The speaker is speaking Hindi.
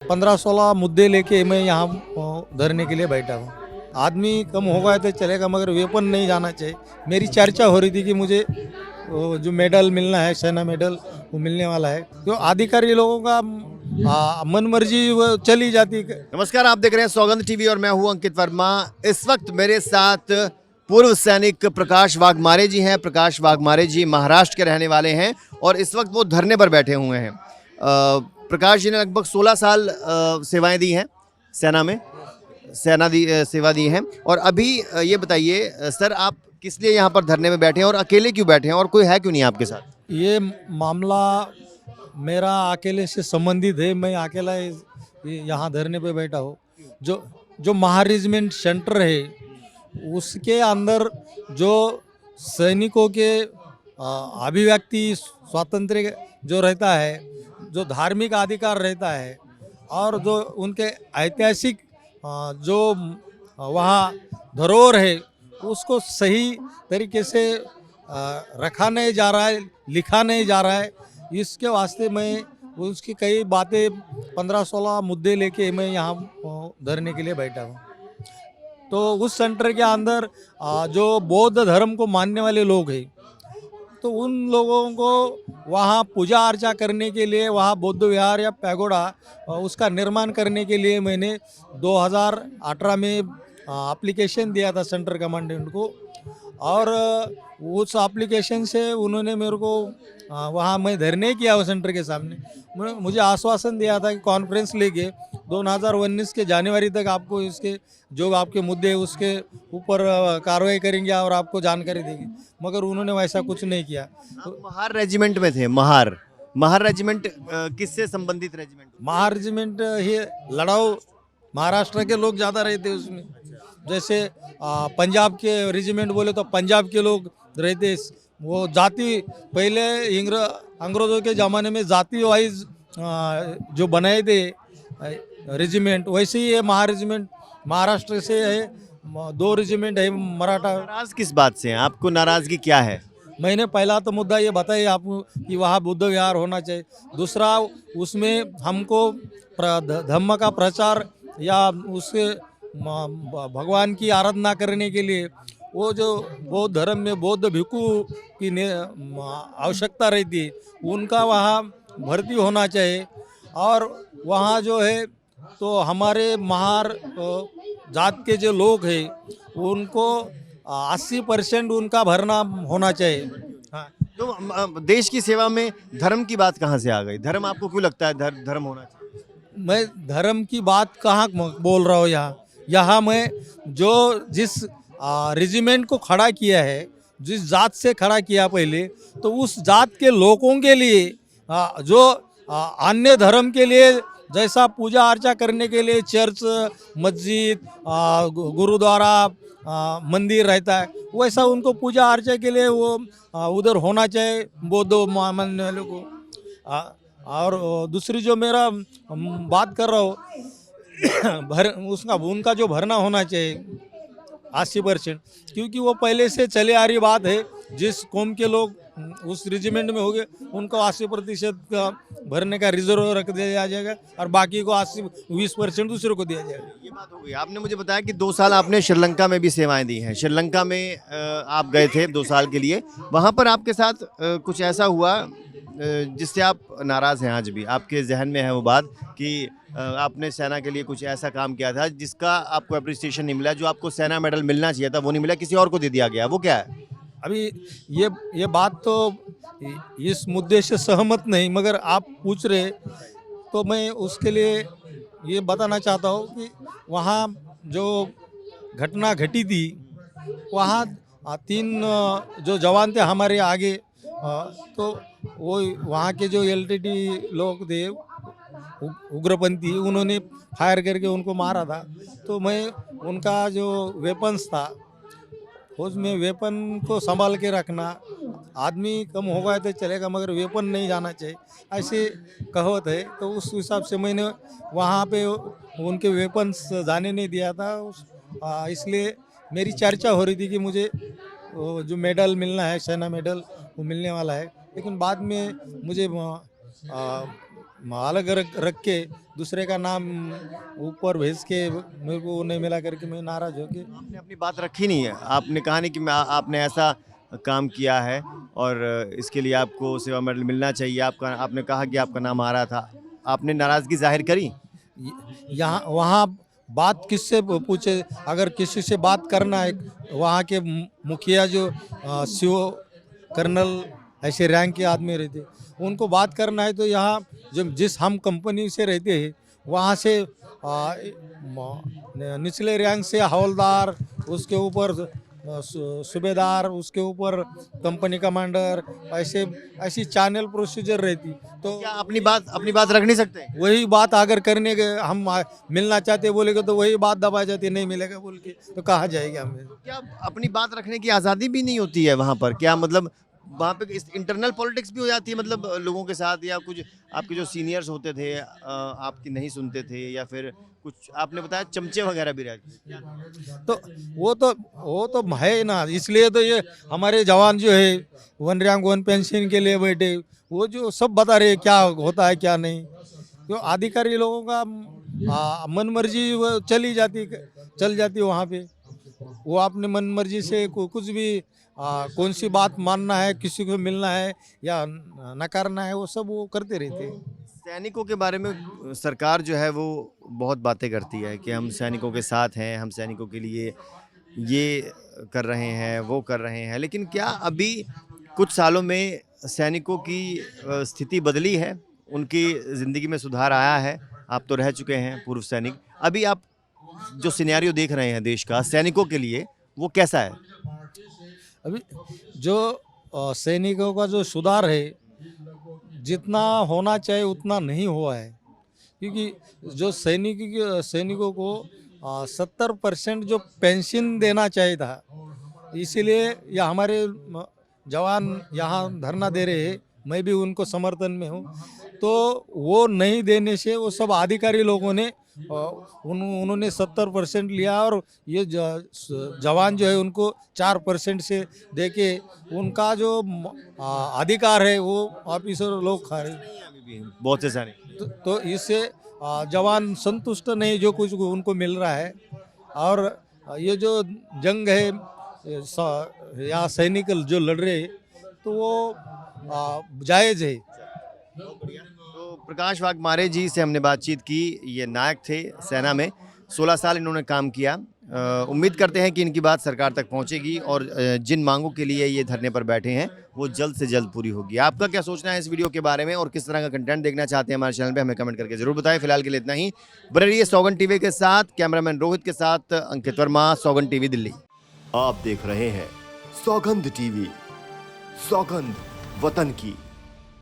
15-16 मुद्दे लेके मैं यहाँ धरने के लिए बैठा हूँ। आदमी कम होगा तो चलेगा मगर वेपन नहीं जाना चाहिए। मेरी चर्चा हो रही थी कि मुझे वो जो मेडल मिलना है, सेना मेडल, वो मिलने वाला है। तो अधिकारी लोगों का मन मर्जी वो चली जाती। नमस्कार, आप देख रहे हैं सौगंध टीवी और मैं हूं अंकित वर्मा। इस वक्त मेरे साथ पूर्व सैनिक प्रकाश वाघमारे जी हैं। प्रकाश वाघमारे जी महाराष्ट्र के रहने वाले हैं और इस वक्त वो धरने पर बैठे हुए हैं। प्रकाश जी ने लगभग 16 साल सेवाएं दी हैं सेना में, सेवा दी हैं। और अभी ये बताइए सर, आप किस लिए यहाँ पर धरने में बैठे हैं और अकेले क्यों बैठे हैं और कोई है क्यों नहीं आपके साथ? ये मामला मेरा अकेले से संबंधित है। मैं अकेला यहाँ धरने पे बैठा हूँ। जो जो महारेजिमेंट सेंटर है उसके अंदर जो सैनिकों के अभिव्यक्ति स्वातंत्र्य जो रहता है, जो धार्मिक अधिकार रहता है और जो उनके ऐतिहासिक जो वहाँ धरोहर है उसको सही तरीके से रखा नहीं जा रहा है, लिखा नहीं जा रहा है। इसके वास्ते मैं उसकी कई बातें 15-16 मुद्दे लेके मैं यहाँ धरने के लिए बैठा हूँ। तो उस सेंटर के अंदर जो बौद्ध धर्म को मानने वाले लोग हैं, तो उन लोगों को वहाँ पूजा अर्चा करने के लिए वहाँ बौद्ध विहार या पैगोडा उसका निर्माण करने के लिए मैंने 2018 में एप्लीकेशन दिया था सेंटर कमांडेंट को। और उस एप्लीकेशन से उन्होंने मेरे को वहाँ मैं धरने किया वो सेंटर के सामने। मुझे आश्वासन दिया था कि कॉन्फ्रेंस लेके 2019 के जनवरी तक आपको इसके जो आपके मुद्दे हैं उसके ऊपर कार्रवाई करेंगे और आपको जानकारी देंगे, मगर उन्होंने वैसा कुछ नहीं किया। आप महार रेजिमेंट में थे। महार रेजिमेंट किससे संबंधित रेजिमेंट? महार रेजिमेंट ये लड़ाऊ महाराष्ट्र के लोग ज़्यादा रहते उसमें। जैसे पंजाब के रेजिमेंट बोले तो पंजाब के लोग रहते। वो जाति पहले अंग्रेज़ों के ज़माने में जाति वाइज जो बनाए थे रेजिमेंट, वैसे ही ये महार रेजिमेंट महाराष्ट्र से है। 2 रेजिमेंट है मराठा। नाराज किस बात से हैं? आपको नाराजगी क्या है? मैंने पहला तो मुद्दा ये बताया आपको कि वहाँ बुद्ध विहार होना चाहिए। दूसरा उसमें हमको धम्म का प्रचार या उसके भगवान की आराधना करने के लिए वो जो बौद्ध धर्म में बौद्ध भिक्षु की आवश्यकता रहती है, उनका वहाँ भर्ती होना चाहिए। और वहाँ जो है तो हमारे महार जात के जो लोग हैं उनको 80% उनका भरना होना चाहिए। हाँ। तो देश की सेवा में धर्म की बात कहाँ से आ गई? धर्म आपको क्यों लगता है धर्म होना चाहिए? मैं धर्म की बात कहाँ बोल रहा हूँ यहाँ मैं जो जिस रेजिमेंट को खड़ा किया है, जिस जात से खड़ा किया पहले, तो उस जात के लोगों के लिए जो अन्य धर्म के लिए जैसा पूजा अर्चा करने के लिए चर्च, मस्जिद, गुरुद्वारा, मंदिर रहता है, वैसा उनको पूजा अर्चा के लिए वो उधर होना चाहिए बौद्ध मानने वालों को। और दूसरी जो मेरा बात कर रहा हूँ उनका जो भरना होना चाहिए 80%, क्योंकि वो पहले से चले आ रही बात है। जिस कौम के लोग उस रेजिमेंट में होंगे उनको 80% का भरने का रिजर्व रख दिया जाएगा और बाकी को 20% दूसरों को दिया जाएगा। ये बात हो गई। आपने मुझे बताया कि 2 साल आपने श्रीलंका में भी सेवाएं दी हैं। श्रीलंका में आप गए थे 2 साल के लिए। वहाँ पर आपके साथ कुछ ऐसा हुआ जिससे आप नाराज़ हैं? आज भी आपके जहन में है वो बात कि आपने सेना के लिए कुछ ऐसा काम किया था जिसका आपको अप्रिसिएशन नहीं मिला, जो आपको सेना मेडल मिलना चाहिए था वो नहीं मिला, किसी और को दे दिया गया, वो क्या है? अभी ये बात तो इस मुद्दे से सहमत नहीं, मगर आप पूछ रहे तो मैं उसके लिए ये बताना चाहता हूँ कि वहाँ जो घटना घटी थी वहाँ 3 जो जवान थे हमारे आगे, तो वो वहाँ के जो एलटीटी लोग थे उग्रपंथी, उन्होंने फायर करके उनको मारा था। तो मैं उनका जो वेपन्स था उसमें वेपन को संभाल के रखना। आदमी कम होगा तो चलेगा मगर वेपन नहीं जाना चाहिए, ऐसे कहावत है। तो उस हिसाब से मैंने वहाँ पे उनके वेपन्स जाने नहीं दिया था। इसलिए मेरी चर्चा हो रही थी कि मुझे वो जो मेडल मिलना है, सेना मेडल, वो मिलने वाला है। लेकिन बाद में मुझे अलग रख के दूसरे का नाम ऊपर भेज के मेरे को वो नहीं मिला करके मैं नाराज हो के आपने अपनी बात रखी नहीं है, आपने कहा नहीं कि मैं आपने ऐसा काम किया है और इसके लिए आपको सेवा मेडल मिलना चाहिए, आपका आपने कहा कि आपका नाम आ रहा था, आपने नाराज़गी जाहिर करी? यहाँ वहाँ बात किससे पूछे, अगर किसी से बात करना है वहाँ के मुखिया जो सीओ कर्नल ऐसे रैंक के आदमी रहते उनको बात करना है तो यहाँ जो जिस हम कंपनी से रहते हैं वहाँ से निचले रैंक से हवलदार, उसके ऊपर सूबेदार, उसके ऊपर कंपनी कमांडर, ऐसे ऐसी चैनल प्रोसीजर रहती। तो क्या अपनी बात रख नहीं सकते? वही बात अगर करने के हम मिलना चाहते बोलेगे तो वही बात दबा जाती, नहीं मिलेगा बोल के तो कहाँ जाएगा हमें। क्या अपनी बात रखने की आज़ादी भी नहीं होती है वहाँ पर? क्या मतलब वहाँ पे इंटरनल पॉलिटिक्स भी हो जाती है, मतलब लोगों के साथ, या कुछ आपके जो सीनियर्स होते थे आपकी नहीं सुनते थे, या फिर कुछ आपने बताया चमचे वगैरह भी रहते थे? तो वो तो है ना, इसलिए तो ये हमारे जवान जो है 1 रैंक 1 पेंशन के लिए बैठे, वो जो सब बता रहे क्या होता है क्या नहीं। तो अधिकारी लोगों का मन मर्जी वो चल जाती वहाँ पे, वो अपने मन मर्जी से कुछ भी कौन सी बात मानना है, किसी को मिलना है या नकारना है, वो सब वो करते रहते हैं। सैनिकों के बारे में सरकार जो है वो बहुत बातें करती है कि हम सैनिकों के साथ हैं, हम सैनिकों के लिए ये कर रहे हैं, वो कर रहे हैं, लेकिन क्या अभी कुछ सालों में सैनिकों की स्थिति बदली है? उनकी ज़िंदगी में सुधार आया है? आप तो रह चुके हैं पूर्व सैनिक, अभी आप जो सिनेरियो देख रहे हैं देश का सैनिकों के लिए, वो कैसा है? अभी जो सैनिकों का जो सुधार है जितना होना चाहिए उतना नहीं हुआ है, क्योंकि जो सैनिकों को 70% जो पेंशन देना चाहिए था, इसीलिए यह हमारे जवान यहाँ धरना दे रहे हैं, मैं भी उनको समर्थन में हूँ। तो वो नहीं देने से वो सब अधिकारी लोगों ने उन्होंने 70% लिया और ये जवान जो है उनको 4% से देके उनका जो अधिकार है वो ऑफिसर लोग खा रहे हैं। अभी भी बहुत से सैनिक तो इससे जवान संतुष्ट नहीं जो कुछ उनको मिल रहा है। और ये जो जंग है यहाँ सैनिक जो लड़ रहे हैं तो वो जायज़ है। तो प्रकाश वाघमारे जी से हमने बातचीत की, ये नायक थे सेना में, 16 साल इन्होंने काम किया। उम्मीद करते हैं कि इनकी बात सरकार तक पहुंचेगी और जिन मांगों के लिए ये धरने पर बैठे हैं वो जल्द से जल्द पूरी होगी। आपका क्या सोचना है इस वीडियो के बारे में और किस तरह का कंटेंट देखना चाहते हैं हमारे चैनल पे, हमें कमेंट करके जरूर बताएं। फिलहाल के लिए इतना ही। बने रहिए सौगंध टीवी के साथ, कैमरामैन रोहित के साथ अंकित वर्मा, सौगंध टीवी दिल्ली। आप देख रहे हैं सौगंध टीवी, सौगंध वतन की।